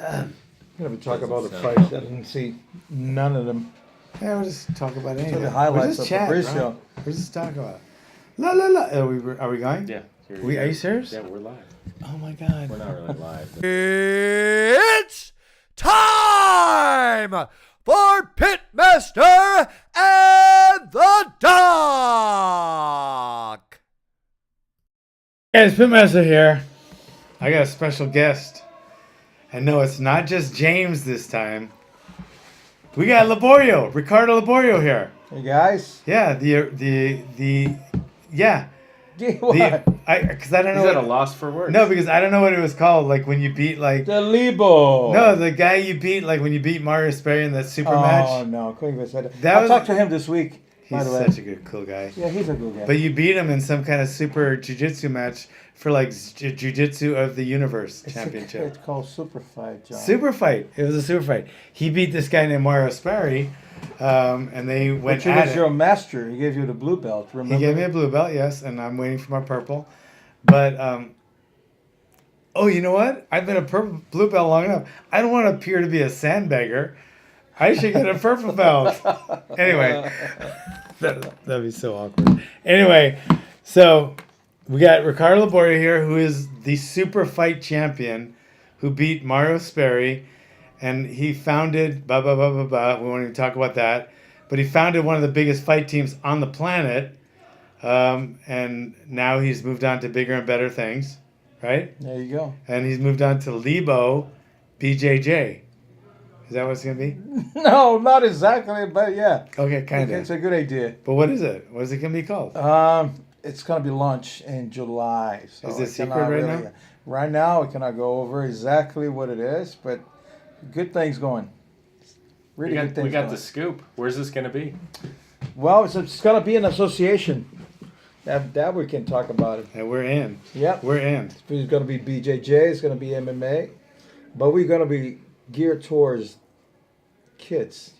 I'm going to talk about the fights. I didn't see none of them. Yeah, we'll just talk about anything. The highlights of Fabricio. We'll just talk about. La la la. Are we going? Yeah. Are you serious? Yeah, we're live. Oh my God. We're not really live. It's time for Pitmaster and the Doc. Hey, it's Pitmaster here. I got a special guest. And no, it's not just James this time. We got Liborio, Ricardo Liborio here. Hey, guys. Yeah, yeah. What? Because I don't know. He's at a loss for words. No, because I don't know what it was called. Like when you beat like. The Libo. No, the guy you beat, like when you beat Mario Sperry in that super match. Oh, no. Couldn't even say that. I talked to him this week. He's such a good, cool guy. Yeah, he's a good guy. But you beat him in some kind of super jiu-jitsu match for like Jiu-Jitsu of the Universe championship. It's called Super Fight, John. Super fight. It was a super fight. He beat this guy named Mario Sperry, and they went at it. He was your master. He gave you the blue belt, remember? He gave me a blue belt, yes, and I'm waiting for my purple. But, oh, you know what? I've been a blue belt long enough. I don't want to appear to be a sandbagger. I should get a purple belt. Anyway, that'd be so awkward. Anyway, so we got Ricardo Liborio here, who is the super fight champion, who beat Mario Sperry, and he founded We won't even talk about that, but he founded one of the biggest fight teams on the planet, and now he's moved on to bigger and better things, right? There you go. And he's moved on to Libo BJJ. Is that what it's going to be? No, not exactly, but yeah. Okay, kind of. It's a good idea. But what is it? What is it going to be called? It's going to be launched in July. So is it secret right now? Right now, I cannot go over exactly what it is, but good things going. Really good things We got going. the scoop. Where's this going to be? Well, it's going to be an association. That we can talk about it. And we're in. Yep. We're in. It's going to be BJJ. It's going to be MMA. But we're going to be geared towards kids,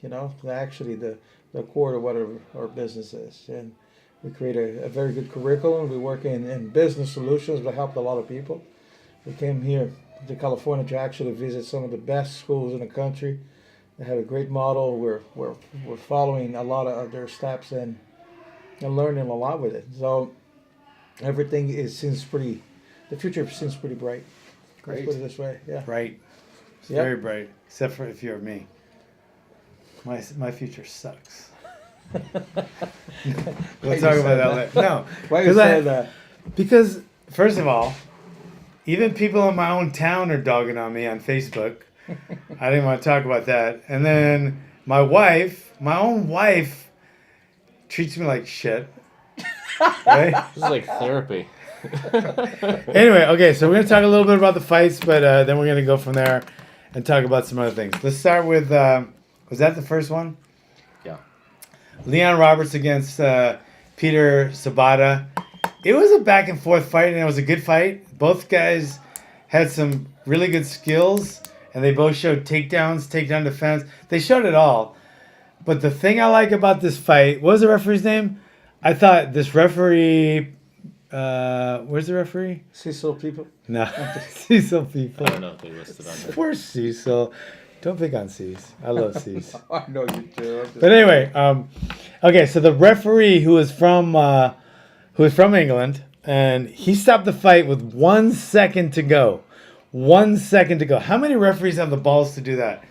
actually the core of what our business is. And we create a very good curriculum. We work in business solutions that help a lot of people. We came here to California to actually visit some of the best schools in the country. They have a great model. We're following a lot of their steps and learning a lot with it. So everything the future seems pretty bright. Great. Let's put it this way, yeah. Bright. It's very bright, except for if you're me. My future sucks. We'll talk about that later. No. Why you say that? Because, first of all, even people in my own town are dogging on me on Facebook. I didn't want to talk about that. And then my own wife, treats me like shit. Right? This is like therapy. Anyway, okay, so we're going to talk a little bit about the fights, but then we're going to go from there and talk about some other things. Let's start with, was that the first one? Yeah. Leanne Roberts against Peter Sobota. It was a back and forth fight, and it was a good fight. Both guys had some really good skills, and they both showed takedowns, takedown defense. They showed it all. But the thing I like about this fight, what was the referee's name? I thought this referee... where's the referee? Cecil people? No, Cecil people. I don't know if they listed on there. Poor Cecil. Don't pick on Cease. I love Cease. I know you do. But anyway, okay. So the referee who was from England, and he stopped the fight with 1 second to go. 1 second to go. How many referees have the balls to do that?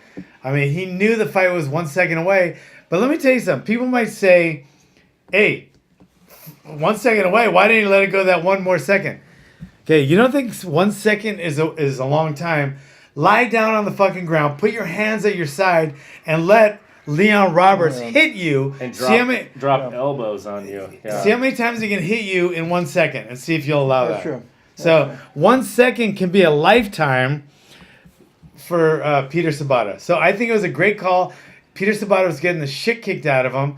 I mean, he knew the fight was 1 second away. But let me tell you something. People might say, "Hey, 1 second away. Why didn't you let it go that one more second?" Okay, you don't think 1 second is a long time? Lie down on the fucking ground, put your hands at your side, and let Leanne Roberts hit you. And drop elbows on you. Yeah. See how many times he can hit you in 1 second, and see if you'll allow that. Sure. So 1 second can be a lifetime for Peter Sobota. So I think it was a great call. Peter Sobota was getting the shit kicked out of him.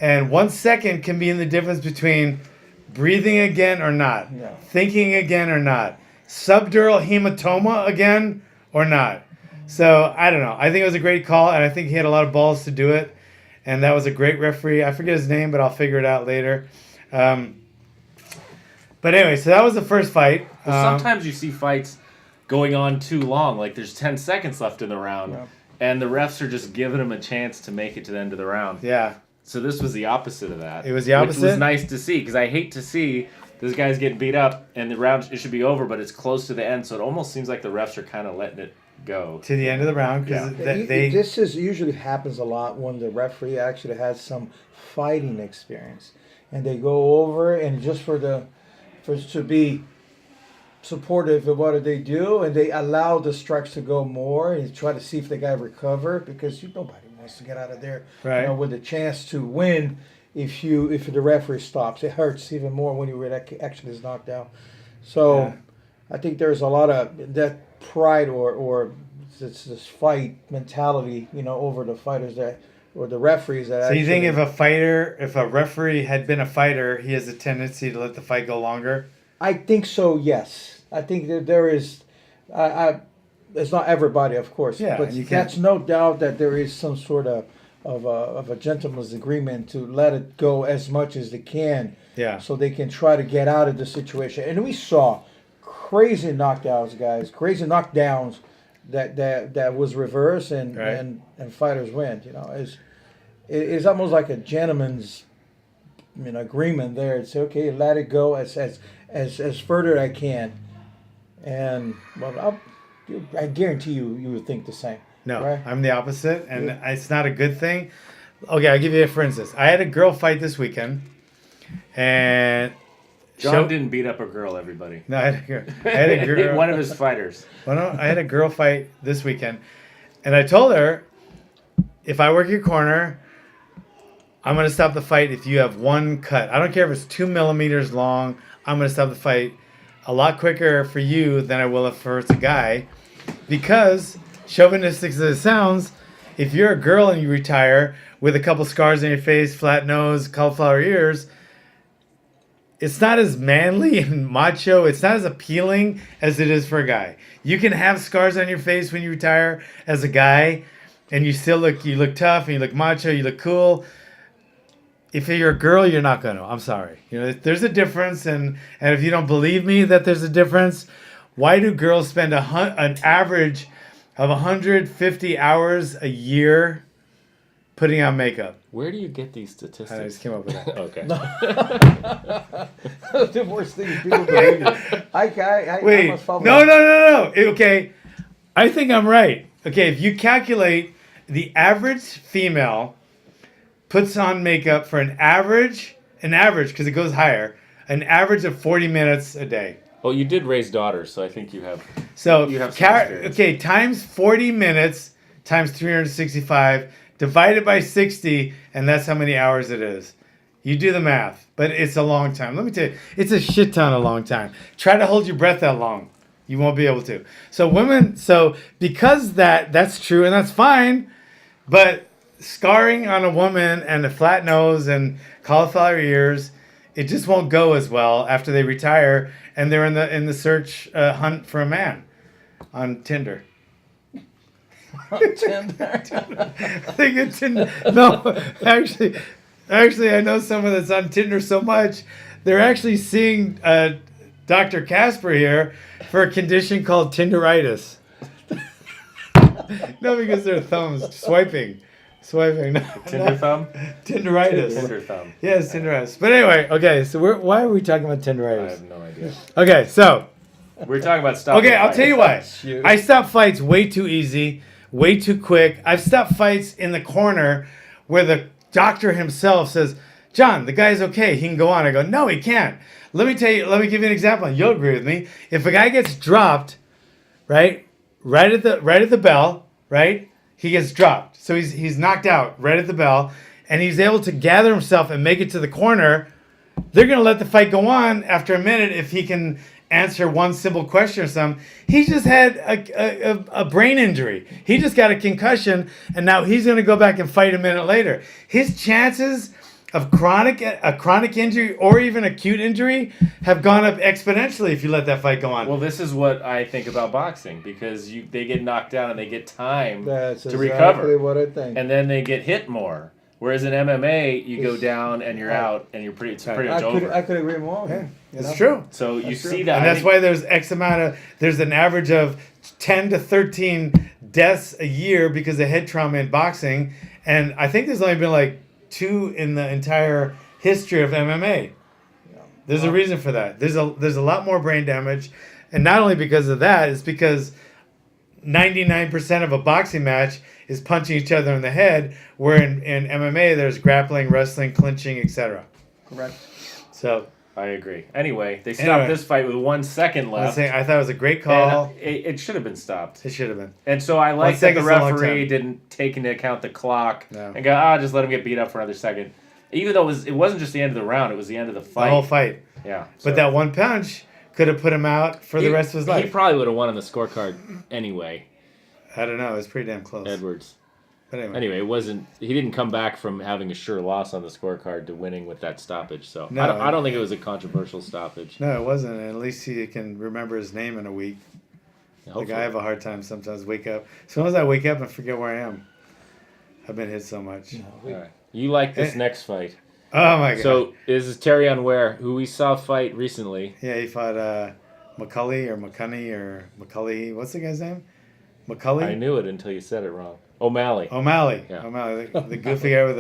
And 1 second can be in the difference between breathing again or not, thinking again or not, subdural hematoma again or not. So I don't know. I think it was a great call, and I think he had a lot of balls to do it. And that was a great referee. I forget his name, but I'll figure it out later. But anyway, so that was the first fight. Well, sometimes you see fights going on too long. Like there's 10 seconds left in the round, and the refs are just giving them a chance to make it to the end of the round. Yeah. So this was the opposite of that. It was the opposite? Which was nice to see, because I hate to see this guy's getting beat up, and the round, it should be over, but it's close to the end, so it almost seems like the refs are kind of letting it go. To the end of the round, because This is usually happens a lot when the referee actually has some fighting experience, and they go over and just for to be supportive of what they do, and they allow the strikes to go more and try to see if the guy recover, because nobody wants to get out of there with a chance to win. If the referee stops, it hurts even more when you actually is knocked out. So I think there's a lot of that pride or this fight mentality, over the fighters or the referees that. So you think if a referee had been a fighter, he has a tendency to let the fight go longer? I think so. Yes, I think that there is. It's not everybody, of course, but that's no doubt that there is some sort of a gentleman's agreement to let it go as much as they can. Yeah. So they can try to get out of the situation. And we saw crazy knockdowns, guys, crazy knockdowns that was reversed and fighters win. It's almost like a gentleman's agreement there. It's okay, let it go as further I can. And I guarantee you would think the same. No, right? I'm the opposite, and it's not a good thing. Okay, I'll give you for instance. I had a girl fight this weekend, and John didn't beat up a girl, everybody. No, I had a girl. One of his fighters. Well, no, I had a girl fight this weekend, and I told her, if I work your corner, I'm going to stop the fight if you have one cut. I don't care if it's 2 millimeters long. I'm going to stop the fight a lot quicker for you than I will if it's a guy, because chauvinistic as it sounds, if you're a girl and you retire with a couple scars on your face, flat nose, cauliflower ears, it's not as manly and macho. It's not as appealing as it is for a guy. You can have scars on your face when you retire as a guy, and you look tough and you look macho, you look cool. If you're a girl, you're not going to. I'm sorry. There's a difference, and if you don't believe me that there's a difference, why do girls spend an average of 150 hours a year putting on makeup? Where do you get these statistics? I just came up with that. Okay. The worst thing people can do. Wait. No. Okay. I think I'm right. Okay, if you calculate the average female puts on makeup for an average, because it goes higher, an average of 40 minutes a day. Well, you did raise daughters, so I think you have. So you have some experience. Okay, times 40 minutes times 365 divided by 60, and that's how many hours it is. You do the math, but it's a long time. Let me tell you, it's a shit ton of long time. Try to hold your breath that long. You won't be able to. So because that's true, and that's fine, but scarring on a woman and a flat nose and cauliflower ears, it just won't go as well after they retire and they're in the search hunt for a man on Tinder. No, actually, I know someone that's on Tinder so much they're actually seeing Dr. Kasper here for a condition called Tinderitis. No, because their thumbs swiping. No, Tinder thumb? Tinderitis. Tinder thumb. Yes, Tinderitis. But anyway, okay, so why are we talking about Tinderitis? I have no idea. Okay, so. We're talking about stopping Okay, I'll fights. tell you why. I stop fights way too easy, way too quick. I've stopped fights in the corner where the doctor himself says, John, the guy's okay. He can go on. I go, no, he can't. Let me give you an example, and you'll agree with me. If a guy gets dropped, right at the bell, right? He gets dropped. So he's knocked out right at the bell, and he's able to gather himself and make it to the corner. They're going to let the fight go on after a minute if he can answer one simple question or something. He just had a brain injury. He just got a concussion, and now he's going to go back and fight a minute later. His chances of a chronic injury or even acute injury have gone up exponentially if you let that fight go on. Well, this is what I think about boxing, because they get knocked down and they get time That's to exactly recover. what I think. And then they get hit more. Whereas in MMA, you go down and you're out, and it's pretty much over. I could agree more. Yeah, it's know? true. So you That's see true. that, And that's why there's there's an average of 10 to 13 deaths a year because of head trauma in boxing. And I think there's only been like 2 in the entire history of MMA. There's a reason for that. There's a lot more brain damage. And not only because of that, it's because 99% of a boxing match is punching each other in the head, where in MMA there's grappling, wrestling, clinching, etc. Correct. So I agree. Anyway, they stopped this fight with 1 second left. I thought it was a great call. And it should have been stopped. It should have been. And so I like that the second's a long referee time. didn't take into account the clock No. and go, just let him get beat up for another second. Even though it wasn't just the end of the round, it was the end of the fight. The whole fight. Yeah. But that one punch could have put him out for the rest of his life. He probably would have won on the scorecard anyway, I don't know. It was pretty damn close. Edwards. But Anyway, he didn't come back from having a sure loss on the scorecard to winning with that stoppage. So No. I don't think it was a controversial stoppage. No, it wasn't. At least he can remember his name in a week. Like I have a hard time sometimes wake up. As soon as I wake up, I forget where I am. I've been hit so much. All right. You like this next fight. Oh my god. So this is Terrion Ware, who we saw fight recently. Yeah, he fought McCulley or McCunney or McCulley. What's the guy's name? McCulley? I knew it until you said it wrong. O'Malley. O'Malley. Yeah. O'Malley. The goofy guy with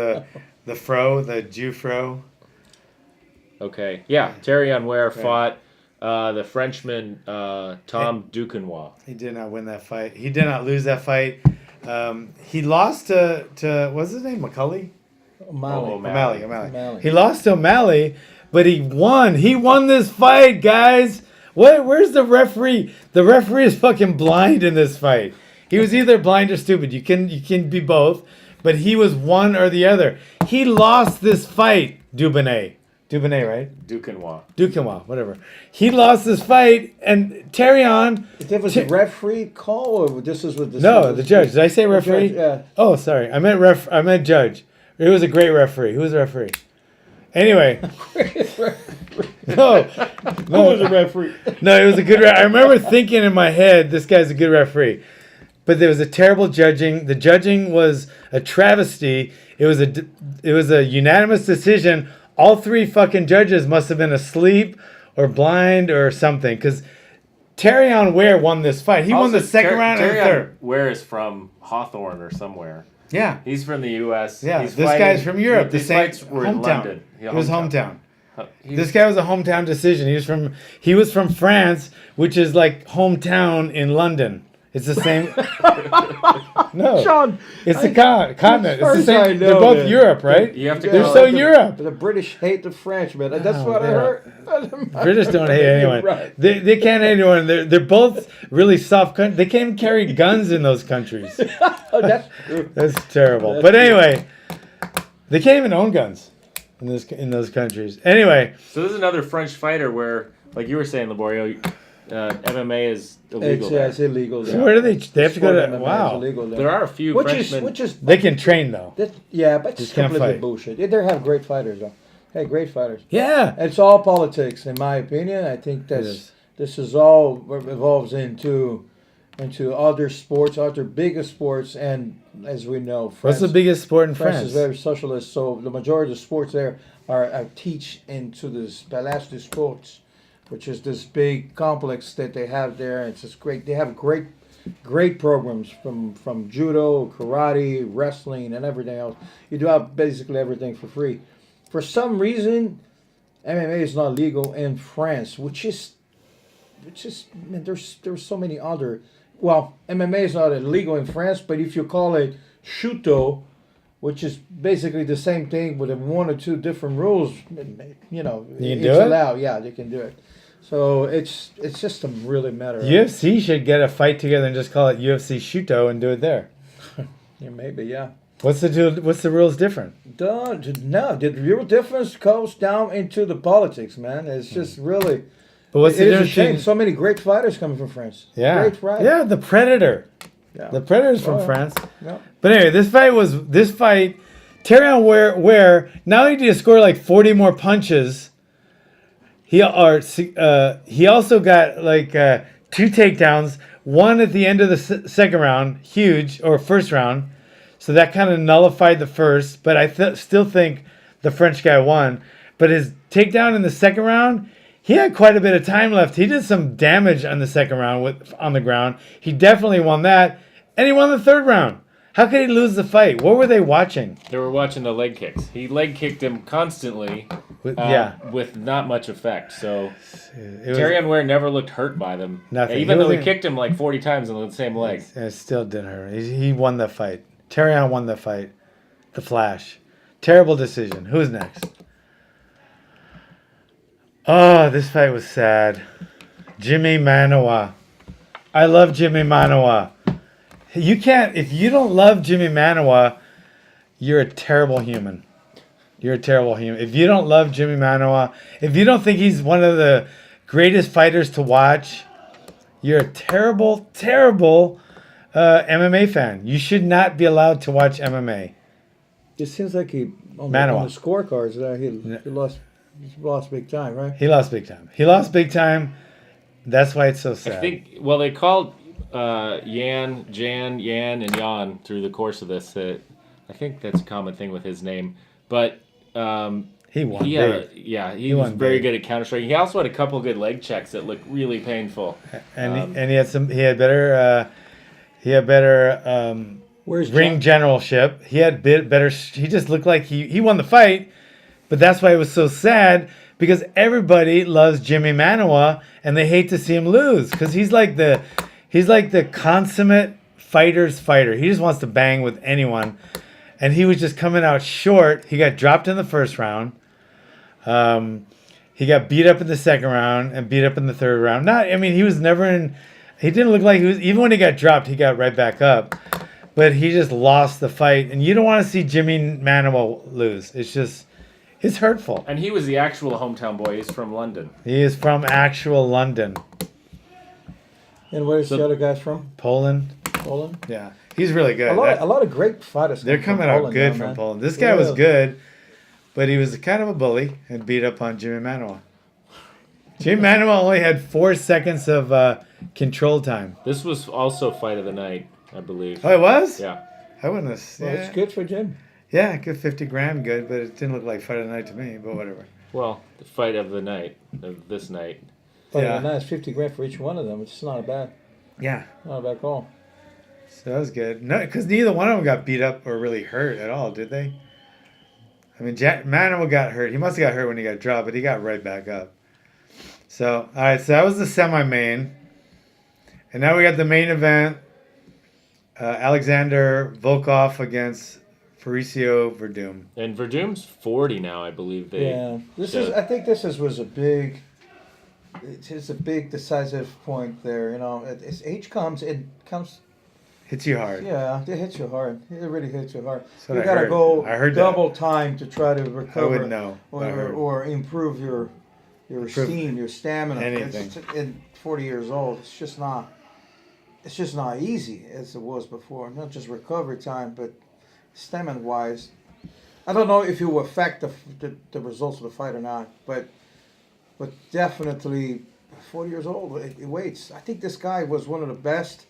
the fro, the Jew fro. Okay. Yeah, Terrion Ware fought the Frenchman Tom Duquesnoy. He did not win that fight. He did not lose that fight. He lost to what's his name? McCulley? O'Malley. O'Malley. He lost to O'Malley, but he won. He won this fight, guys. Where's the referee? The referee is fucking blind in this fight. He was either blind or stupid. You can be both, but he was one or the other. He lost this fight, Dubonnet, right? Duquesnoy, whatever. He lost this fight, and Terrion. If was a referee call, or this is what this? No, the judge. Did I say referee? Judge, yeah. Oh, sorry. I meant judge. It was a great referee. Who was the referee? Anyway. No, Who was a referee? No, it was a good. I remember thinking in my head, this guy's a good referee, but there was a terrible judging. The judging was a travesty. It was a unanimous decision. All 3 fucking judges must have been asleep or blind or something, because Terrion Ware won this fight. He won the second round and the third. Ware is from Hawthorne or somewhere. Yeah. He's from the U.S. Yeah, He's this fighting, guy's from Europe. These fights were in hometown. London. It was hometown. He This guy was a hometown decision. He was from France, which is like hometown in London. It's the same. No, John, it's the continent. It's the same. I know, They're both man. Europe, right? You have to They're go. so Europe. The British hate the French, man. That's Oh, what I yeah. heard. British don't hate anyone. Right. They can't hate anyone. They're both really soft countries. They can't even carry guns in those countries. Oh, that's true. That's terrible. But anyway, they can't even own guns in those countries. Anyway, So this is another French fighter where, like you were saying, Liborio, MMA is illegal. It's illegal. so where do they have to go Sport to? MMA is Wow, illegal there. There are a few Frenchmen. Which is they can train though. yeah, but it's Just can't completely fight. bullshit. They have great fighters though. Hey, great fighters. Yeah. It's all politics, in my opinion. I think this is all what evolves into other sports, other bigger sports, and as we know, What's the biggest sport in France France? is very socialist, so the majority of the sports there are teach into this Palais des Sports, which is this big complex that they have there. It's just great. They have great programs from judo, karate, wrestling, and everything else. You do have basically everything for free. For some reason, MMA is not legal in France, which is man, there's so many other. Well, MMA is not illegal in France, but if you call it Shuto, which is basically the same thing with 1 or 2 different rules, you know, You can it's do it? allowed. Yeah, they can do it. So it's just a really matter of UFC should get a fight together and just call it UFC Shuto and do it there. yeah, maybe, yeah. What's the rules different? No, the real difference goes down into the politics, man. It's just really. But what's the It is a difference? shame. So many great fighters coming from France. Yeah, Great fighters. yeah, the Predator. Yeah. The Predator's from Oh, yeah. France. Yeah. But anyway, this fight. Terrion Ware not only did he score like 40 more punches, he also got like 2 takedowns. One at the end of the second round, huge, or first round. So that kind of nullified the first, but I still think the French guy won. But his takedown in the second round, he had quite a bit of time left. He did some damage on the second round on the ground. He definitely won that, and he won the third round. How could he lose the fight? What were they watching? They were watching the leg kicks. He leg kicked him constantly, with not much effect. So Terrion Ware never looked hurt by them. Nothing. Even though he kicked him like 40 times on the same leg. It still didn't hurt. He won the fight. Terrion won the fight. The Flash. Terrible decision. Who's next? Oh, this fight was sad. Jimmy Manawa. I love Jimmy Manawa. You can't, if you don't love Jimmy Manawa, you're a terrible human. You're a terrible human. If you don't love Jimmy Manawa, if you don't think he's one of the greatest fighters to watch, you're a terrible, terrible MMA fan. You should not be allowed to watch MMA. It seems like he on the scorecards there he lost big time, right? He lost big time. He lost big time. That's why it's so sad. I think. Well, they called Jan, and Jan through the course of this. I think that's a common thing with his name. But he won. He was very good at counter striking. He also had a couple good leg checks that looked really painful. And he had some. He had better. Ring generalship. He had better. He just looked like he won the fight, but that's why it was so sad because everybody loves Jimmy Manawa and they hate to see him lose because he's like the consummate fighter's fighter. He just wants to bang with anyone, and he was just coming out short. He got dropped in the first round. He got beat up in the second round and beat up in the third round. He was never in. He didn't look like he was. Even when he got dropped, he got right back up. But he just lost the fight, and you don't want to see Jimmy Manawa lose. It's hurtful. And he was the actual hometown boy. He's from London. He is from actual London. And where's the other guys from? Poland. Yeah, he's really good. A lot of great fighters. They're coming out good from Poland. This guy was good, but he was kind of a bully and beat up on Jimmy Manawa. Jimmy Manawa only had 4 seconds of control time. This was also fight of the night, I believe. Oh, it was? Yeah. I wouldn't have. Yeah. Well, it's good for Jim. Yeah, good 50 grand, good, but it didn't look like fight of the night to me. But whatever. Well, the fight of the night, of this night. But nice 50 grand for each one of them. It's not a bad call. So that was good. No, because neither one of them got beat up or really hurt at all, did they? I mean, Manawa got hurt. He must have got hurt when he got dropped, but he got right back up. So, all right, so that was the semi-main. And now we got the main event. Alexander Volkov against Fabricio Verdum. And Verdum's 40 now, I believe. I think this was a big. It's a big decisive point there. You know, as age comes, hits you hard. Yeah, it hits you hard. It really hits you hard. So you gotta go double that. time to try to recover. I would know. Or improve your steam, your stamina. Anything. At 40 years old, it's just not easy as it was before. Not just recovery time, but stamina wise. I don't know if it will affect the results of the fight or not, but definitely 40 years old, it waits. I think this guy was one of the best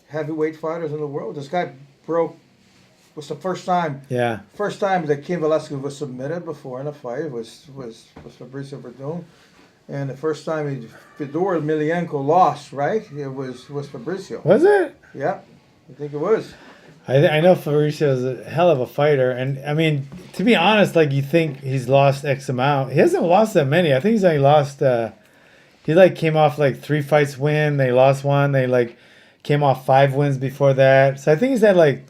heavyweight fighters in the world. This guy was the first time that Cain Velasquez was submitted before in a fight was Fabricio Verdum. And the first time Fedor Emelianenko lost, right? It was Fabricio. Was it? Yeah, I think it was. I know Fabricio is a hell of a fighter, and I mean, to be honest, like you think he's lost X amount. He hasn't lost that many. I think he's only lost. He came off 3 fights win. They lost one. They came off 5 wins before that. So I think he's had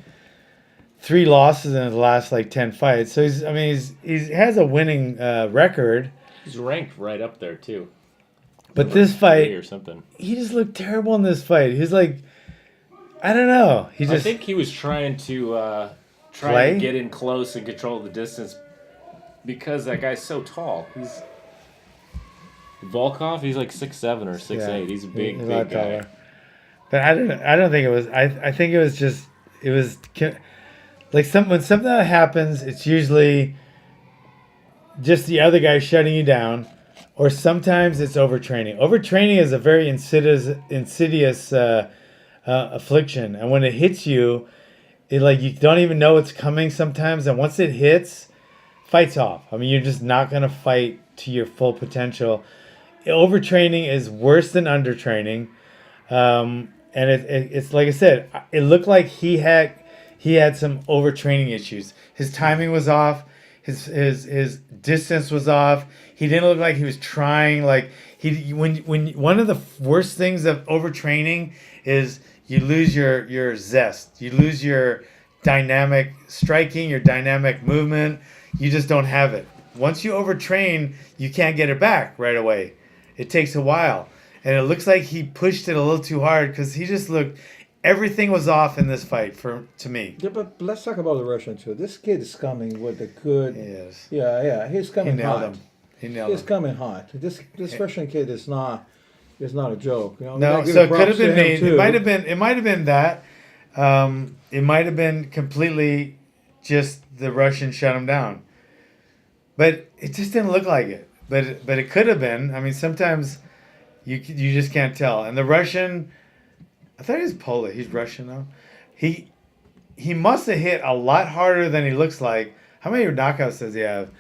3 losses in his last 10 fights. So he has a winning record. He's ranked right up there too. But this fight, or something, he just looked terrible in this fight. He's I don't know. I think he was trying to get in close and control the distance because that guy's so tall. He's Volkov. He's 6'7" or 6'8". Yeah, He's a big guy. Taller. But I don't think it was. I think it was just. It was when something happens, it's usually just the other guy shutting you down, or sometimes it's overtraining. Overtraining is a very insidious affliction, and when it hits you, like you don't even know it's coming sometimes, and once it hits, fight's off. I mean, you're just not gonna fight to your full potential. Overtraining is worse than undertraining, and it's like I said, it looked like he had some overtraining issues. His timing was off. His distance was off. He didn't look like he was trying. Like when one of the worst things of overtraining is you lose your zest. You lose your dynamic striking, your dynamic movement. You just don't have it. Once you overtrain, you can't get it back right away. It takes a while. And it looks like he pushed it a little too hard because he just looked... Everything was off in this fight to me. Yeah, but let's talk about the Russian too. This kid is coming with a good... Yes. Yeah, he's coming hot. He nailed him. He's coming hot. This Russian kid is not a joke. You know, no, so it could have been named. It might have been that. It might have been completely just the Russian shut him down. But it just didn't look like it. But it could have been. I mean, sometimes you just can't tell. And the Russian, I thought he was Polish. He's Russian though. He must have hit a lot harder than he looks like. How many knockouts does he have?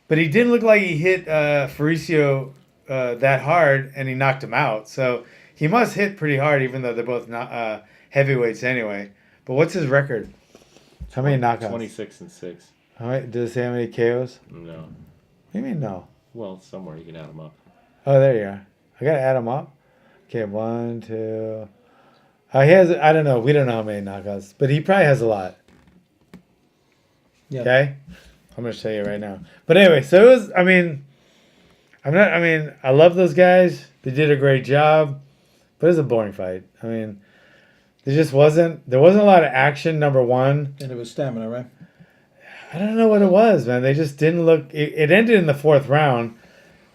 But he didn't look like he hit Fabricio that hard, and he knocked him out. So he must hit pretty hard, even though they're both not heavyweights anyway. But what's his record? How many knockouts? 26-6. How many? Does it say how many KOs? No. What do you mean no? Well, somewhere you can add them up. Oh, there you are. I gotta add them up. Okay, 1, 2. He has. I don't know. We don't know how many knockouts, but he probably has a lot. Yeah. Okay, I'm gonna show you right now. But anyway, so it was. I mean, I love those guys. They did a great job, but it was a boring fight. I mean, there wasn't a lot of action. Number one, and it was stamina, right? I don't know what it was, man. They just didn't look. It ended in the 4th round,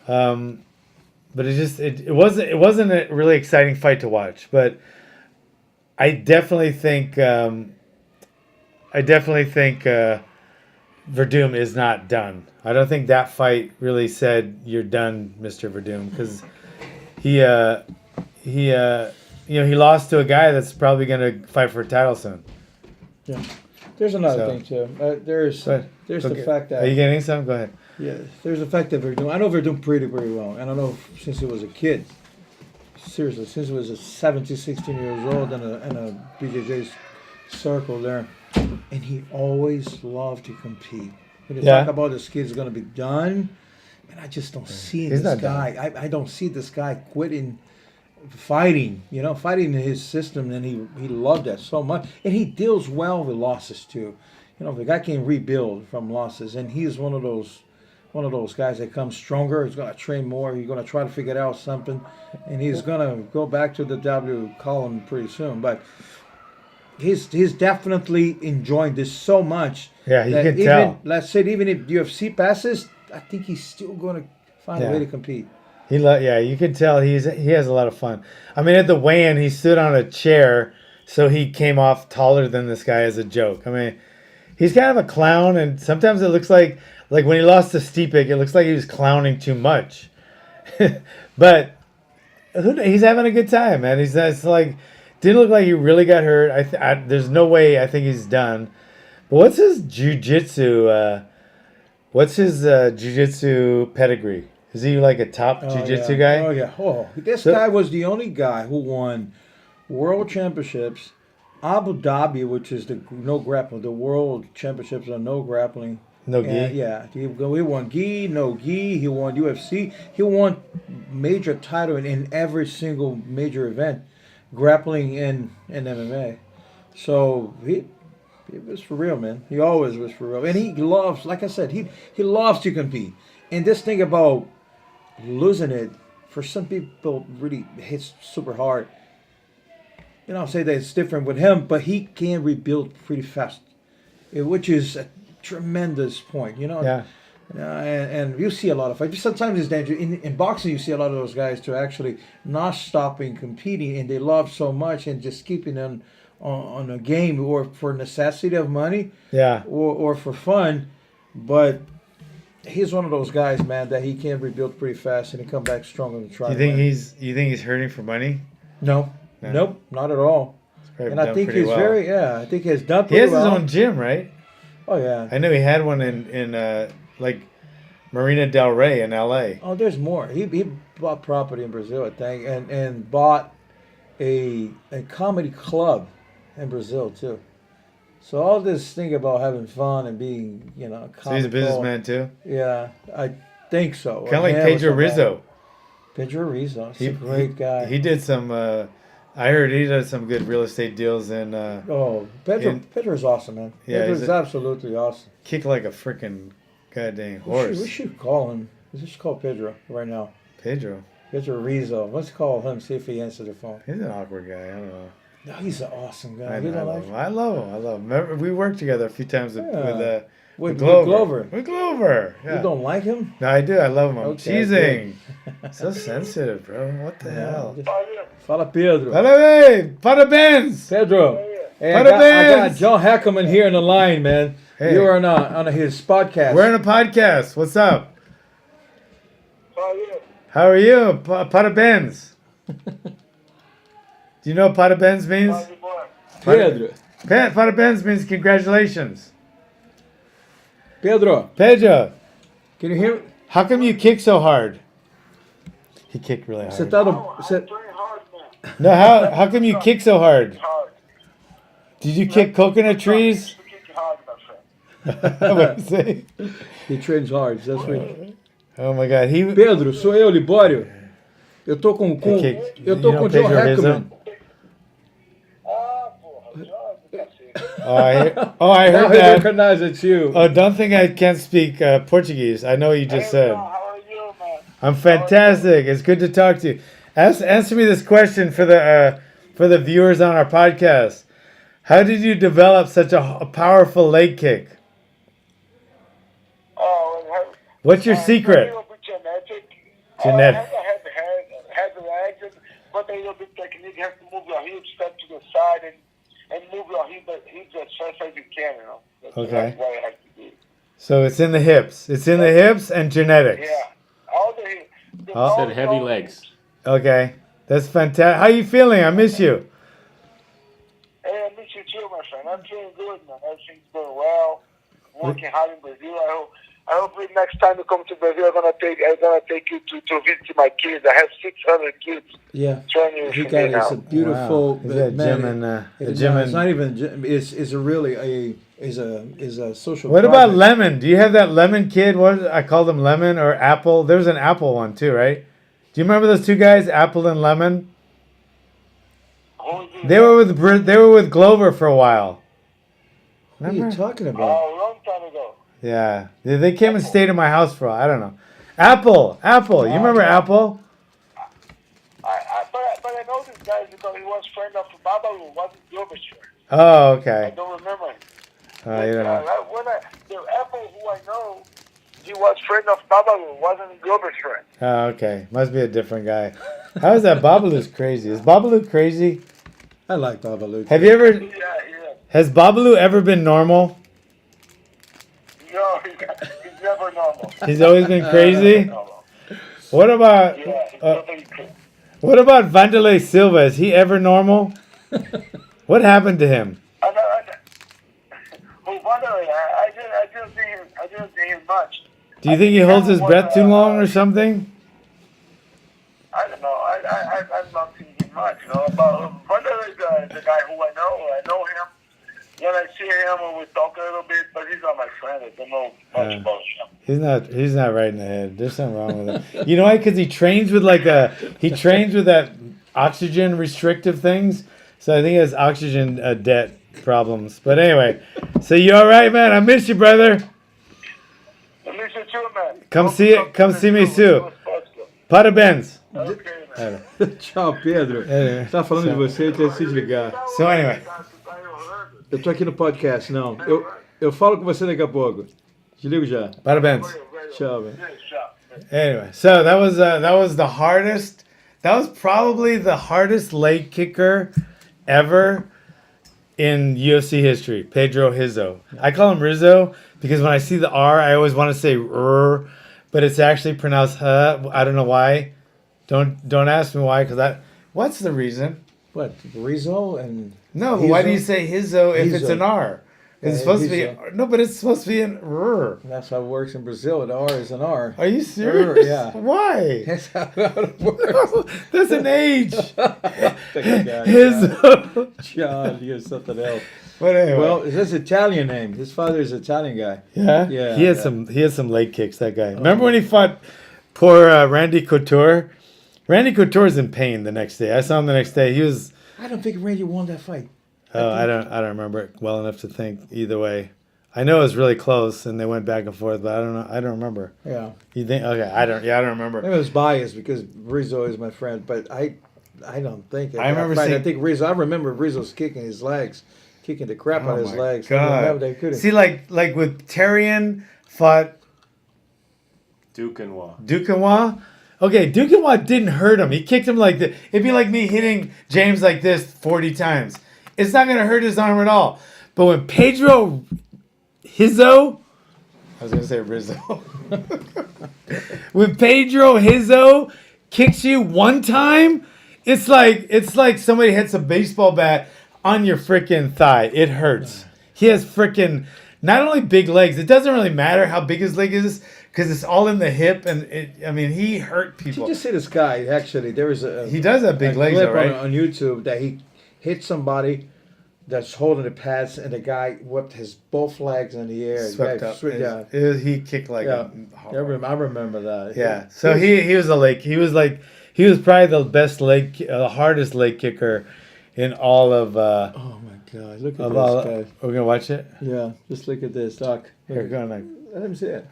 but it wasn't a really exciting fight to watch. But I definitely think Verdum is not done. I don't think that fight really said you're done, Mr. Verdum, because he lost to a guy that's probably going to fight for a title soon. Yeah. There's another thing too. There's the fact that... Are you getting some? Go ahead. Yeah, there's the fact that Verdum... I know Verdum pretty well. And I know since he was a kid. Seriously, since he was 17, 16 years old in a BJJ's circle there. And he always loved to compete. When you talk about this kid's going to be done, and I just don't see this guy. I don't see this guy quitting fighting in his system, and he loved that so much. And he deals well with losses too. The guy can rebuild from losses, and he's one of those guys that comes stronger. He's gonna train more. He's gonna try to figure out something, and he's gonna go back to the W column pretty soon. But he's definitely enjoying this so much. Yeah, you can tell. Let's say even if UFC passes, I think he's still gonna find a way to compete. You can tell he has a lot of fun. I mean, at the weigh-in, he stood on a chair, so he came off taller than this guy as a joke. I mean, he's kind of a clown, and sometimes it looks like when he lost to Stipe, it looks like he was clowning too much. But he's having a good time, man. It's like didn't look like he really got hurt. There's no way I think he's done. But what's his jiu-jitsu? What's his jiu-jitsu pedigree? Is he like a top jiu-jitsu guy? Oh, yeah. This guy was the only guy who won world championships, Abu Dhabi, which is the no grappling, the world championships on no grappling. No gi? Yeah. He won gi, no gi. He won UFC. He won major title in every single major event, grappling and MMA. So he was for real, man. He always was for real. And he loves, like I said, he loves to compete. And this thing about losing it, for some people, really hits super hard. I'll say that it's different with him, but he can rebuild pretty fast, which is a tremendous point, Yeah. And you see a lot of fights. Sometimes it's dangerous. In boxing, you see a lot of those guys to actually not stopping competing, and they love so much and just keeping them on a game or for necessity of money, or for fun, but he's one of those guys, man, that he can rebuild pretty fast and he come back stronger to try. You think he's hurting for money? No. Nope, not at all. Probably And I done think pretty he's well. I think he's done He pretty has his well. own gym, right? Oh, yeah. I know he had one in like Marina Del Rey in L.A. Oh, there's more. He bought property in Brazil, I think, and bought a comedy club in Brazil, too. So all this thing about having fun and being, So he's a businessman too. Yeah, I think so. Kind of like Pedro Rizzo. Pedro Rizzo, he's a great guy. He did some. I heard he did some good real estate deals and Pedro's awesome, man. Yeah, Pedro's absolutely awesome. kick like a freaking goddamn We horse. should call him. We should call Pedro right now. Pedro. Pedro Rizzo. Let's call him, see if he answers the phone. He's an awkward guy. I don't know. No, he's an awesome guy. I You don't like love him. I love him. Remember, we worked together a few times with Glover. Glover. With Glover. Yeah. You don't like him? No, I do. I love him. I'm Okay, teasing. So sensitive, bro. What the hell? Fala, Pedro. Parabéns! Pedro. Hey, I got John Hackleman here on the line, man. Hey. You are on his podcast. We're on a podcast. What's up? How are you? Parabéns. Do you know what parabéns means? Pedro. Parabéns means congratulations. Pedro, Pedro, can you hear me? how come you kick so hard? He kicked really Você hard. tá No, how come you kick so hard? Did you kick coconut trees? What did you say? He trains hard, that's right. Oh my God, he. Pedro, sou eu, Libório. Eu tô com eu tô com o John Hackleman. I heard Now he that. recognized it's you. Oh, don't think I can't speak Portuguese. I know what you just said. How are you, man? I'm fantastic. It's good to talk to you. Answer me this question for the viewers on our podcast. How did you develop such a powerful leg kick? What's your secret? A little bit genetic. Genetic. I have the legs, but a little bit technique. You have to move your hips, step to the side, and move your hips as fast as you can. That's Okay. what I have to do. So it's in the hips. It's in the hips and genetics. Yeah, all the hips. Oh. Said heavy legs. Okay. That's fantastic. How you feeling? I miss you. Hey, I miss you too, my friend. I'm feeling good, man. Everything's going well. Working hard in Brazil. I hope next time you come to Brazil, I'm gonna take you to visit my kids. I have 600 kids. Yeah. Training He for got me now. it's a beautiful Wow. Is that man. It's not even a gym. It's a really is a social. What about project. Lemon? Do you have that Lemon kid? What I called him Lemon or Apple? There was an Apple one too, right? Do you remember those two guys, Apple and Lemon? Who is it? They were with Glover for a while. What are you Remember? talking about? A long time ago. Yeah, they came and stayed at my house for a while. I don't know. Apple. You remember Apple? But I know this guy because he was friend of Babalu, wasn't Glover Street. Oh, I okay. don't remember him. You don't know. The Apple who I know, he was friend of Babalu, wasn't Glover Street. Oh, okay. Must be a different guy. How is that? Babalu's crazy. Is Babalu crazy? I like Babalu. Have you ever? Yeah. Has Babalu ever been normal? No, he's never normal. He's always been crazy. Normal. What about? Yeah, he's totally crazy. What about Vanderlei Silva? Is he ever normal? What happened to him? Who Vanderlei? I didn't see him much. Do you think he holds his breath too long or something? I don't know. I'm not seeing him much. But Vanderlei is the guy who I know. I know him. When I see him, we talk a little bit, but he's not my friend. I don't know much about him. He's not right in the head. There's something wrong with him. You know why? Because he trains with that oxygen restrictive things. So I think he has oxygen debt problems. But anyway, so you all right, man? I miss you, brother. I miss you too, man. Come see me soon. Parabéns. Okay, man. Tchau, Pedro. Anyway, Tá falando de você, ele tem que se desligar. so anyway, Eu tô aqui no podcast, não. Eu falo com você daqui a pouco. Desligo já. parabéns. Tchau, velho. Anyway, so that was the hardest. That was probably the hardest leg kicker ever in UFC history. Pedro Rizzo. I call him Rizzo because when I see the R, I always want to say R, but it's actually pronounced huh. I don't know why. Don't ask me why, because what's the reason? What? Rizzo and No, but why do you say Hizo if it's Hizo. an R? It's Yeah, supposed to be Hizo. no, but it's supposed to be an R. That's how it works in Brazil. The R is an R. Are you serious? Yeah. Why? That's how it works. That's an H. Hizo. John, you're something else. But anyway. Well, it's an Italian name. His father is an Italian guy. Yeah, Yeah, He had yeah. some leg kicks. That guy. Remember when he fought poor Randy Couture? Randy Couture's in pain the next day. I saw him the next day. He was. I don't think Randy won that fight. I don't remember it well enough to think either way. I know it was really close and they went back and forth, but I don't know. I don't remember. Yeah. You think? Okay, I don't remember. Maybe I was biased because Rizzo is my friend, but I don't think. I remember I seeing- think Rizzo. I remember Rizzo's kicking his legs, kicking the crap out of his my legs. God. They couldn't. See, like with Tyrion fought Duquesnoy. Okay, Duquesnoy didn't hurt him. He kicked him like the. It'd be like me hitting James like this 40 times. It's not gonna hurt his arm at all. But when Pedro Hizo, I was gonna say Rizzo. When Pedro Hizo kicks you one time, it's like somebody hits a baseball bat on your freaking thigh. It hurts. He has freaking not only big legs. It doesn't really matter how big his leg is because it's all in the hip. And he hurt Did people. you just see this guy? Actually, there was a He does have big legs, clip though, right? on YouTube that he hit somebody that's holding the pads, and the guy whipped his both legs in the air. Swept The guy up. yeah. He kicked like Yeah. a I remember that. Yeah. So he was he was probably the best the hardest leg kicker in all of. Oh my God! Look at of this all, guy. we're gonna watch it. Yeah, just look at this, Doc. Here, go on. Let him see it.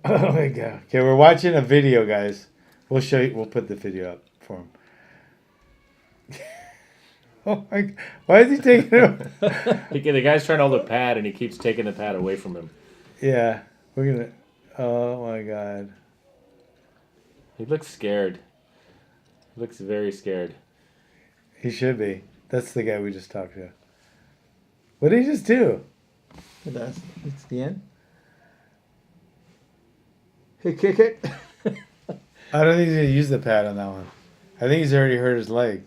Oh my God. Okay, we're watching a video, guys. We'll show you. We'll put the video up for him. Oh my! Why is he taking it? The guy's trying to hold a pad, and he keeps taking the pad away from him. Yeah, we're gonna. Oh my God. He looks scared. He looks very scared. He should be. That's the guy we just talked to. What did he just do? It's the end. He kick it. I don't think he's gonna use the pad on that one. I think he's already hurt his leg.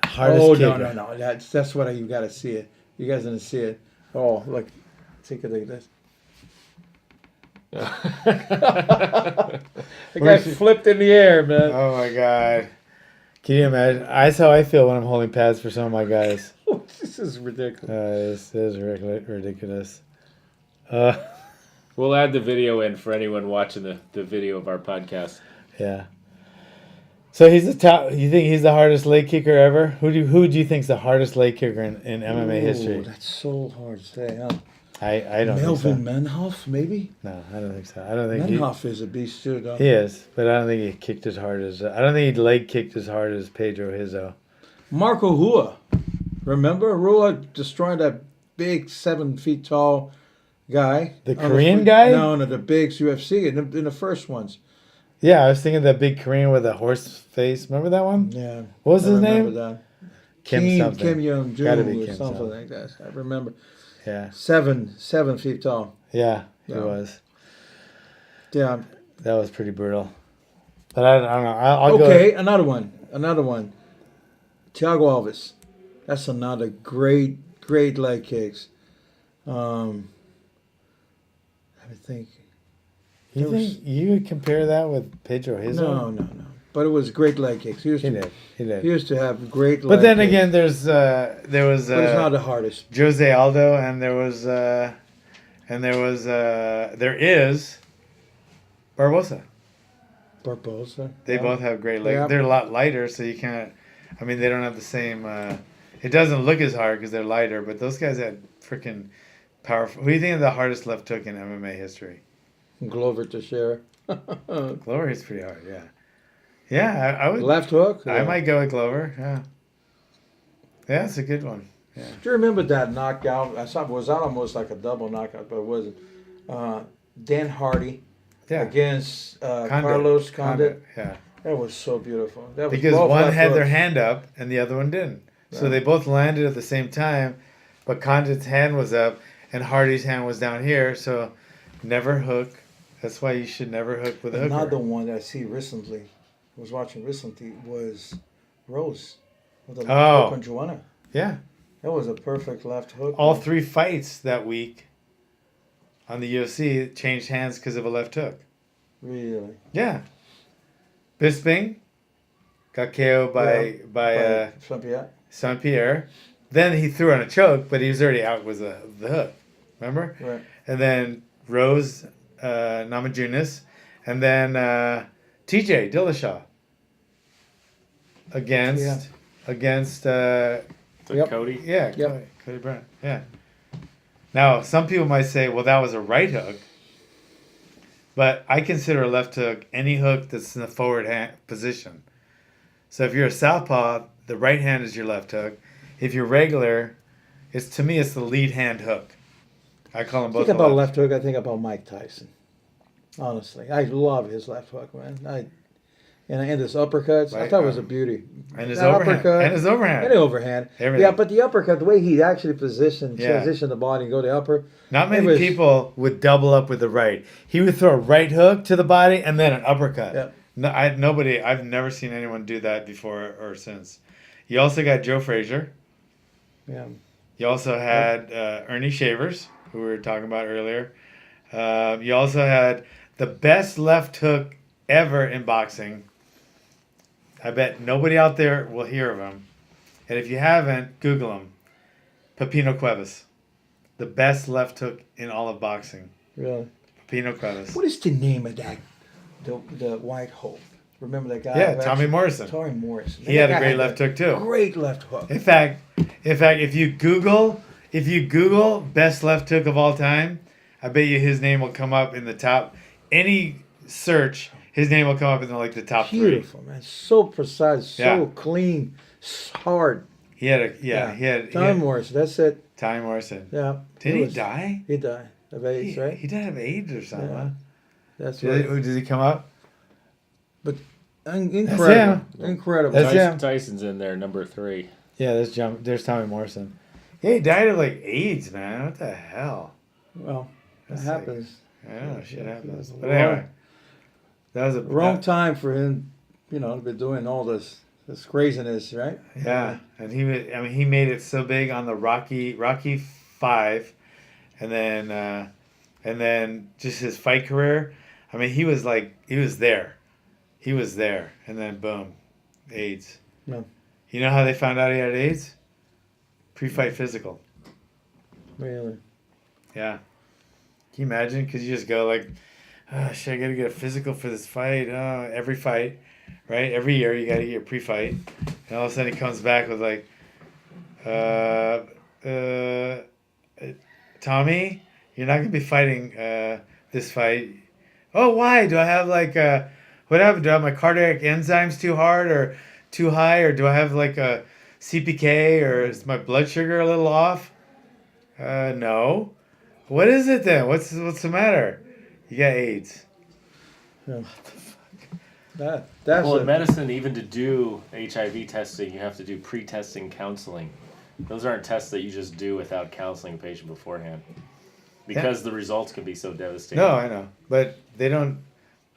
Hardest kicker. No. That's what you got to see it. You guys didn't see it. Oh, look. Take a look at this. The guy flipped in the air, man. Oh my God. Can you imagine? That's how I feel when I'm holding pads for some of my guys. This is ridiculous. This is ridiculous. We'll add the video in for anyone watching the video of our podcast. Yeah. So he's the top. You think he's the hardest leg kicker ever? Who do you think's the hardest leg kicker in MMA history? That's so hard to say. Huh? I don't Melvin think so. Menhoff, maybe. No, I don't think so. I don't think Menhoff is a beast too, though. he is, but I don't think he kicked as hard as. I don't think he leg kicked as hard as Pedro Hizo. Marco Rua, remember Rua destroying that big 7 feet tall guy? The Korean guy? No, the big UFC in the first ones. Yeah, I was thinking that big Korean with a horse face. Remember that one? Yeah. What was his name? That. Kim something. Kim Young Gotta be Jung or Kim something something. like that. I remember. Yeah. 7 feet tall. Yeah, he Yeah. was. Yeah. That was pretty brutal. But I don't know. I'll go. Okay, another one. Thiago Alves. That's another great leg kicks. Let me think. You think you would compare that with Pedro Hizo? No. But it was great leg kicks. He He did. used to have great leg But then kicks. again, there was But it's not the hardest. Jose Aldo, and there is Barbosa. Barbosa. They both have great legs. Yeah. They're a lot lighter, so you can't. I mean, they don't have the same. It doesn't look as hard because they're lighter, but those guys had freaking powerful. Who do you think of the hardest left hook in MMA history? Glover Teixeira. Glover is pretty hard, yeah. Yeah, I would. Left hook. I might go with Glover. Yeah. Yeah, it's a good one. Yeah. Do you remember that knockout? I saw it was almost like a double knockout, but it wasn't. Dan Hardy Yeah. against Condit. Carlos Condit. Yeah. That was so beautiful. That was Because both one left had their hooks. hand up and the other one didn't. So Right. they both landed at the same time, but Condit's hand was up and Hardy's hand was down here. So never hook, That's why you should never hook with a hooker. Another one that I see recently, was watching recently, was Rose with a left hook on Joanna. Yeah. That was a perfect left hook. All 3 fights that week on the UFC changed hands because of a left hook. Really? Yeah. Bisping got KO'd by Saint Pierre. Then he threw on a choke, but he was already out with the hook. Remember? Right. And then Rose Namajunas, and then TJ Dillashaw against Cody. Yeah, Cody Brown. Yeah. Now some people might say, well, that was a right hook, but I consider a left hook any hook that's in the forward hand position. So if you're a southpaw, the right hand is your left hook. If you're regular, to me it's the lead hand hook. I call them both. Think about left hook. I think about Mike Tyson. Honestly, I love his left hook, man. And his uppercuts, I thought it was a beauty. And his overhand. And his overhand. And the overhand. Everything. Yeah, but the uppercut, the way he actually transitioned the body and go to the upper. Not many people would double up with the right. He would throw a right hook to the body and then an uppercut. Yeah. No, I've never seen anyone do that before or since. You also got Joe Frazier. Yeah. You also had Ernie Shavers, who we were talking about earlier. You also had the best left hook ever in boxing. I bet nobody out there will hear of him. And if you haven't, Google him. Pepino Cuevas. The best left hook in all of boxing. Really? Pepino Cuevas. What is the name of that? The white hope. Remember that guy? Yeah, Tommy Morrison. Tommy Morrison. He had a great left hook too. Great left hook. In fact, if you Google best left hook of all time, I bet you his name will come up in the top. Any search, his name will come up in the top 3. Beautiful, man. So precise, so clean, hard. He had Tommy Morrison. That's it. Tommy Morrison. Yeah. Did he die? He died of AIDS, right? He died of AIDS or something. Yeah. Huh? That's right. Did he come up? But incredible. Incredible. Tyson's in there, number 3. Yeah, there's Tommy Morrison. Yeah, he died of AIDS, man. What the hell? Well, that happens. I know, shit happens. But anyway, that was a wrong time for him, to be doing all this craziness, right? Yeah, and he made it so big on the Rocky 5, and then just his fight career. I mean, he was there, and then boom, AIDS. Yeah. You know how they found out he had AIDS? Pre-fight physical. Really? Yeah. Can you imagine? Because you just go shit, I got to get a physical for this fight. Every fight, right? Every year you got to get your pre-fight. And all of a sudden he comes back with Tommy, you're not going to be fighting this fight. Oh, why? Do I have what happened? Do I have my cardiac enzymes too hard or too high? Or do I have a CPK or is my blood sugar a little off? No. What is it then? What's the matter? You got AIDS. Yeah. That's in medicine, even to do HIV testing, you have to do pre-testing counseling. Those aren't tests that you just do without counseling a patient beforehand, because the results can be so devastating. No, I know, but they don't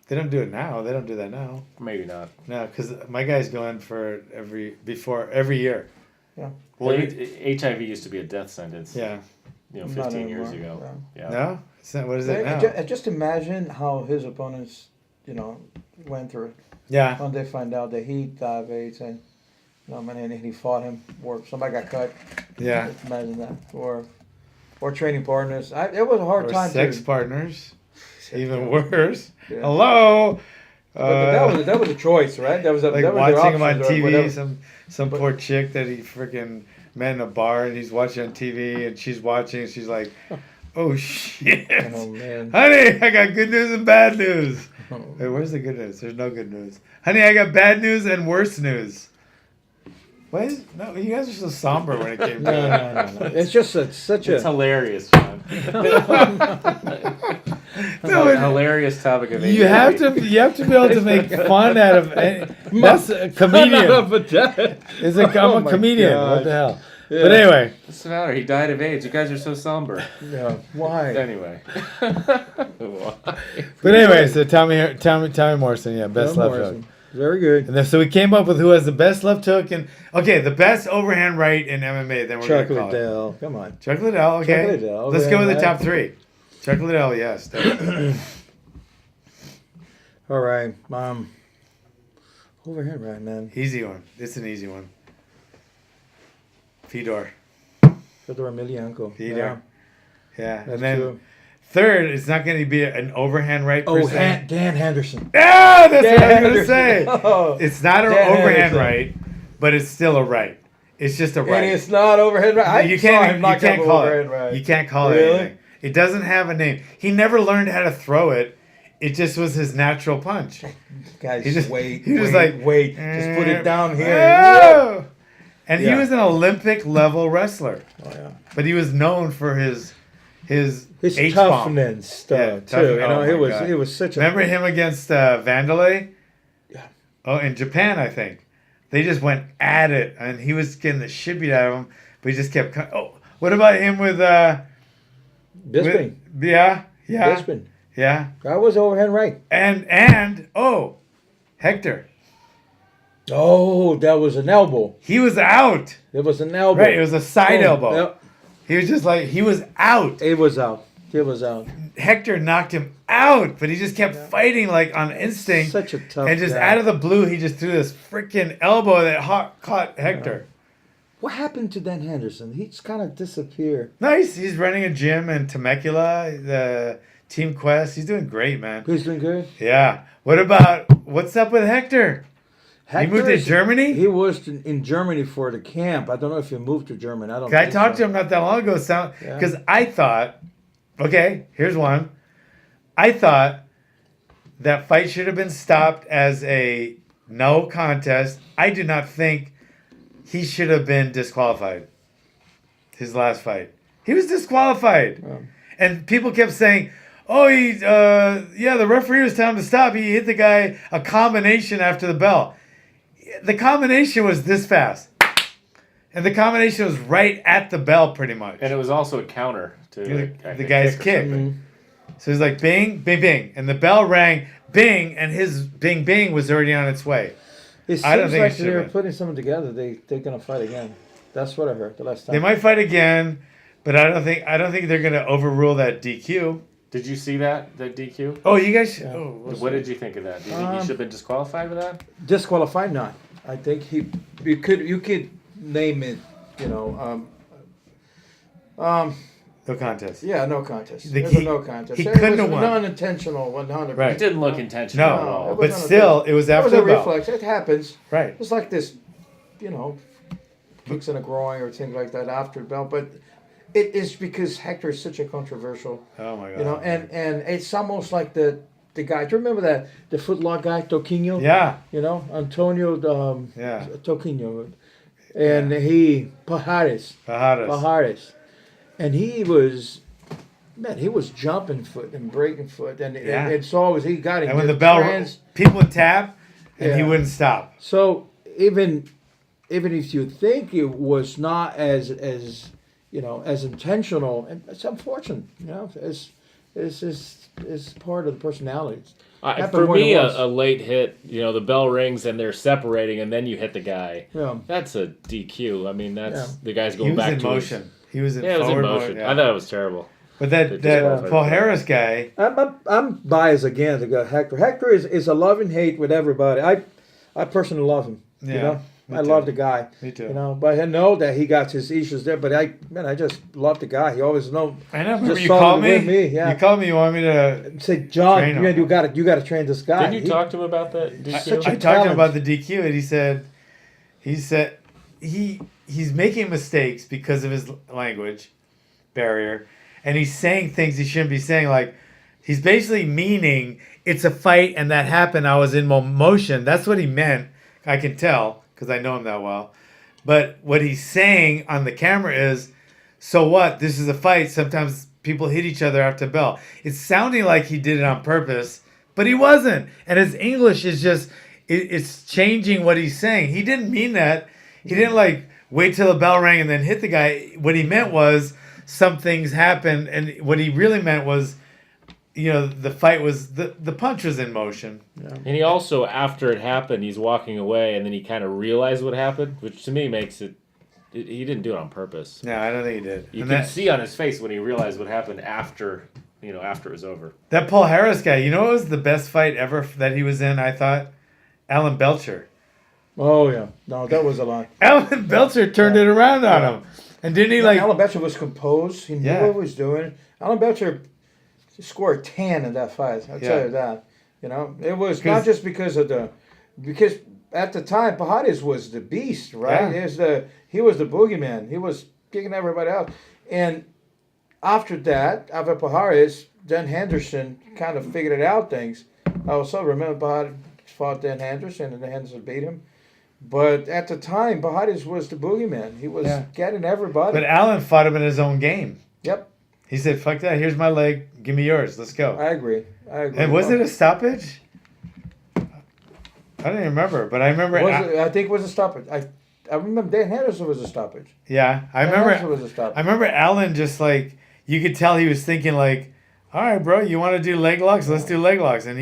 do it now. They don't do that now. Maybe not. No, because my guys go in for every year. Yeah. Well, HIV used to be a death sentence. Yeah. 15 years ago. Yeah. No? It's not, what is it now? Just imagine how his opponents, went through it. Yeah. When they find out that he died of AIDS and he fought him, or somebody got cut. Yeah. Just imagine that. Or training partners. It was a hard time. Sex partners. Even worse. Yeah. Hello. But that was a choice, right? That was watching him on TV. Some poor chick that he freaking met in a bar, and he's watching on TV, and she's watching, and she's like, "Oh shit, oh man, honey, I got good news and bad news." Hey, where's the good news? There's no good news, honey. I got bad news and worse news. What? No, you guys are so somber when it came to that. No. It's just such a. It's hilarious, John. Hilarious topic of you have to be able to make fun out of that's a comedian. I'm a comedian. What the hell? But anyway, What's the matter? He died of AIDS. You guys are so somber. Yeah. Why? Anyway. Why? but anyway, so Tommy Morrison, yeah, best Bill left hook. Morrison. Very good. And then, so we came up with who has the best left hook and the best overhand right in MMA. Then we're gonna Chuck call it. Liddell. Come on. Chuck Liddell, okay. Chuck Liddell, Let's go with the overhand top three. Chuck Liddell, yes. definitely. All right. Overhand right, man. Easy one. It's an easy one. Fedor. Fedor Emelianenko. Fedor. Yeah. That's And then true. third, it's not going to be an overhand right per Oh, se. Dan Henderson. Yeah, that's Dan what I was going to Henderson. say. Oh. It's not an Dan overhand Henderson. right, but it's still a right. It's just a right. And it's not overhead right. I you saw can't, him you knock can't out call overhead it. right. You can't call it Really? anything. It doesn't have a name. He never learned how to throw it. It just was his natural punch. Guys, He just- wait. he was wait, like, wait. Just put it down here. Oh! And he Yeah. was an Olympic level wrestler, Oh, yeah. but he was known for his His H-bomb. toughness Yeah, stuff too. You know, oh he my was God. he was such a Remember him against Vanderlei? Yeah. Oh, in Japan, I think. They just went at it, and he was getting the shit beat out of him, but he just kept. Oh, what about him with? Bisping. Yeah. Bisping. Yeah. That was overhand right. And Hector. Oh, that was an elbow. He was out. It was an elbow. Right, it was a side Oh, elbow. Yep. He was just like he was out. It was out. It was out. Hector knocked him out, but he just kept fighting like on instinct. Such a tough and just guy. out of the blue, he just threw this freaking elbow that caught Hector. What happened to Dan Henderson? He just kind of disappeared. Nice. He's running a gym in Temecula, the Team Quest. He's doing great, man. He's doing good. Yeah. What's up with Hector? He moved to Germany? He was in Germany for the camp. I don't know if he moved to Germany. I don't. I think talked so. to him not that long ago, Yeah. because I thought, okay, here's one. I thought that fight should have been stopped as a no contest. I do not think he should have been disqualified. His last fight, he was disqualified, and people kept saying, "Oh, the referee was telling him to stop. He hit the guy a combination after the bell. The combination was this fast." And the combination was right at the bell, pretty much. And it was also a counter to The guy's kick. or So he's like, bing, bing, bing. And the bell rang, bing, and his bing, bing was already on its way. It I don't seems think like it should they're have. putting something together. They're gonna fight again. That's what I heard the last time. They might fight again, but I don't think they're gonna overrule that DQ. Did you see that DQ? Oh, you guys. Yeah. What did you think of that? Do you think he should have been disqualified with that? Disqualified? Not. I think you could name it. You know. No contest. Yeah, no contest. The It was key- a no contest. he It couldn't was have won. non-intentional, 100%. Right. It didn't look intentional at No, all. it but was still, it was It after was a the bell. reflex. It happens. Right. It's like this, kicks in the groin or things like that after the bell. But it is because Hector is such a controversial, Oh my god. and it's almost like the guy. Do you remember the footlock guy, Toquinho? Yeah. Antonio Yeah. Toquinho. And he, Pajares. Pajadas. And he was jumping foot and breaking foot. And Yeah. it's always, he got it. And when the bell, people would tap, and he Yeah. wouldn't stop. So even if you think it was not as intentional, and it's unfortunate, it's part of the personality. Happened For more than me, once. a late hit, the bell rings and they're separating, and then you hit the guy. Yeah. That's a DQ. I mean, that's Yeah. the guy's He going was back in to his- motion. He was in Yeah, it was in forward motion. yeah. I thought it was terrible. But They that disqualified Paul him. Harris guy, I'm biased again to go Hector. Hector is a love and hate with everybody. I personally love him. Yeah, me I too. love the guy. Me too. But I know that he got his issues there. But I just love the guy. He always know. I know. Remember Just you solid called with me? me, yeah. You called me. You want me to? Say, John, Train him. you got to train this guy. Didn't you talk to him about that DQ? Such I a talked to him talent. about the DQ, and he said he's making mistakes because of his language barrier, and he's saying things he shouldn't be saying. Like he's basically meaning it's a fight, and that happened. I was in motion. That's what he meant. I can tell because I know him that well. But what he's saying on the camera is, so what? This is a fight. Sometimes people hit each other after the bell. It's sounding like he did it on purpose, but he wasn't. And his English is just, it's changing what he's saying. He didn't mean that. He didn't wait till the bell rang and then hit the guy. What he meant was some things happened, and what he really meant was, the fight was the punch was in motion. Yeah. And he also, after it happened, he's walking away, and then he kind of realized what happened, which to me makes it. He didn't do it on purpose. No, I don't think he did. You And can see on his face when he realized what happened after it was over. that Paul Harris guy. You know what was the best fight ever that he was in? I thought Alan Belcher. Oh yeah, no, that was a lot. Alan Belcher turned it around on him, and didn't he Alan Belcher was composed. He knew what he was doing. Alan Belcher scored 10 in that fight. I'll tell you that. It was not just because at the time Pajares was the beast, right? Yeah. He was the boogeyman. He was kicking everybody out, and after Pajares, Dan Henderson kind of figured it out things. I also remember Pajares fought Dan Henderson, and Dan Henderson beat him. But at the time, Pajares was the boogeyman. He was getting everybody. But Alan fought him in his own game. Yep. He said, "Fuck that! Here's my leg. Give me yours. Let's go." I agree. And was it a stoppage? I don't even remember, but I remember. I think it was a stoppage. I remember Dan Henderson was a stoppage. Yeah, I Dan remember. Henderson was a stoppage. I remember Alan just like you could tell he was thinking like, "All right, bro, you want to do leg locks? Let's do leg locks." And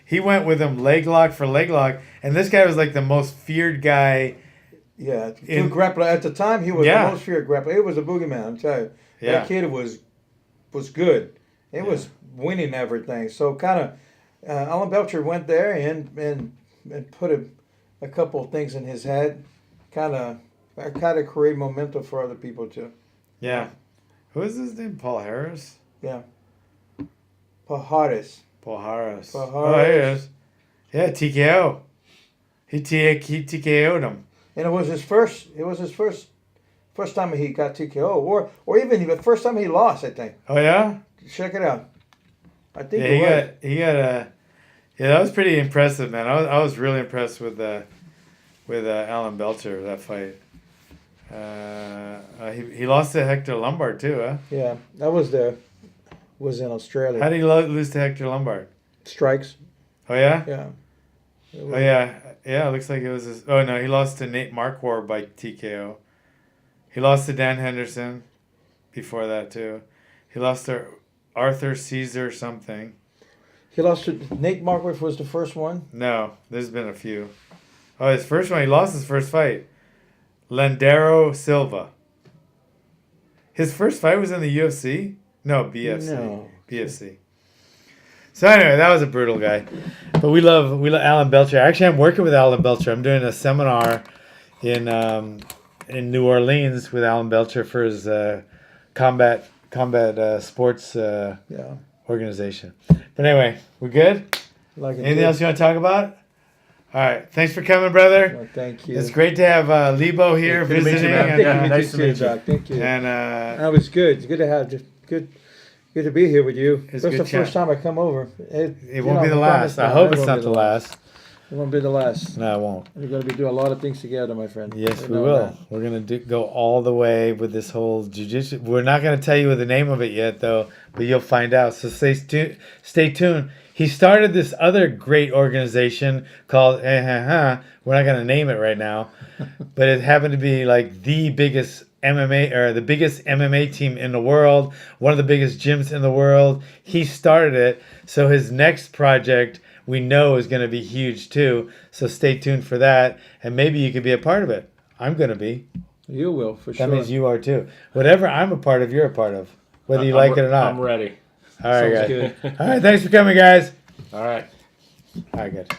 he went with him leg lock for leg lock, and this guy was like the most feared guy. Yeah, grappler at the time he was the most feared grappler. It was a boogeyman. I'm telling you, that kid was good. It was winning everything. So kind of, Alan Belcher went there and put a couple of things in his head, kind of create momentum for other people too. Yeah, who is his name? Paul Harris. Yeah, Pajares. Paul Harris. Paul Oh, here he is. Yeah, TKO. He TKO'd him. And it was his first first time he got TKO, or even the first time he lost, I think. Oh yeah. Check it out. I think he got a. Yeah, that was pretty impressive, man. I was really impressed with Alan Belcher that fight. He lost to Hector Lombard too, huh? Yeah, that was in Australia. How did he lose to Hector Lombard? Strikes. Oh yeah. Yeah. Oh yeah. Yeah, it looks like it was his. Oh no, he lost to Nate Marquardt by TKO. He lost to Dan Henderson before that too. He lost to Arthur Caesar something. He lost to Nate Marquardt was the first one. No, there's been a few. Oh, his first one, he lost his first fight. Landero Silva. His first fight was in the UFC? No, BFC. No. BFC. So anyway, that was a brutal guy. But we love Alan Belcher. Actually, I'm working with Alan Belcher. I'm doing a seminar in New Orleans with Alan Belcher for his combat sports organization. But anyway, we're good? Anything else you want to talk about? All right. Thanks for coming, brother. Well, thank you. It's great to have Libo here Good to meet you, visiting. man. Nice to meet you, Doc. Thank you. And that was good. It's good to have good to be here with you. It's That's good the chat. first time I come over. It won't be the last. I hope it's not the last. It won't be the last. No, it won't. We're going to be doing a lot of things together, my friend. Yes, You we know will. that. We're going to go all the way with this whole jiu-jitsu. We're not going to tell you the name of it yet, though, but you'll find out. So stay tuned. He started this other great organization called We're not going to name it right now, but it happened to be like the biggest MMA team in the world, one of the biggest gyms in the world. He started it. So his next project we know is going to be huge too. So stay tuned for that. And maybe you could be a part of it. I'm going to be. You will, for sure. That means you are too. Whatever I'm a part of, you're a part of. Whether you like it or not. I'm ready. All right, Sounds guys. good. All right, thanks for coming, guys. All right. All right, good.